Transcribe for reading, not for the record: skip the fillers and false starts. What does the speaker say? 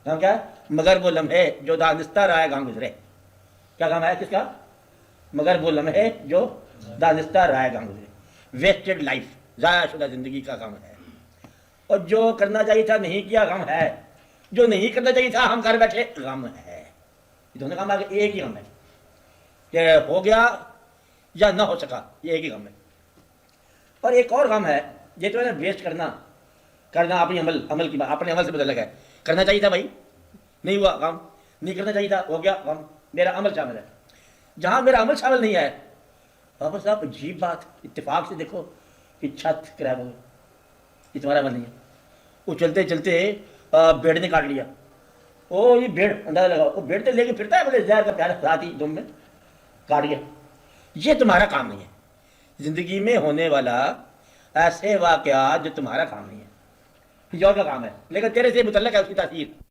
غم کیا ہے؟ مگر وہ لمحے جو دانستہ رہا ہے غم گزرے. کیا غم ہے کس کا؟ مگر وہ لمحے جو دانستہ رہا ہے غم گزرے. ویسٹڈ لائف، ضائع شدہ زندگی کا غم ہے. اور جو کرنا چاہیے تھا نہیں کیا غم ہے، جو نہیں کرنا چاہیے تھا ہم گھر بیٹھے غم ہے. یہ دونوں کام آگے ایک ہی غم ہے کہ ہو گیا یا نہ ہو سکا، یہ ایک ہی غم ہے. اور ایک اور غم ہے یہ تو ہے نا ویسٹ کرنا اپنی عمل کی بات، اپنے عمل سے متعلق ہے. کرنا چاہیے تھا بھائی، نہیں ہوا غم. نہیں کرنا چاہیے تھا، ہو گیا غم. میرا عمل شامل ہے. جہاں میرا عمل شامل نہیں ہے، بابا صاحب عجیب بات، اتفاق سے دیکھو کہ چھت کریب ہو گئی، یہ تمہارا عمل نہیں ہے. وہ چلتے چلتے بیڑ نے کاٹ لیا. او یہ بیڑ، اندازہ لگا وہ بیڑ تو لے کے پھرتا ہے بولے زہر کا پیالہ رات ہی دم میں کاٹ گیا. یہ تمہارا کام نہیں ہے. زندگی میں ہونے والا ایسے واقعات جو تمہارا کام نہیں ہے، یہ اور کا کام ہے، لیکن تیرے سے متعلق ہے اس کی تاثیر.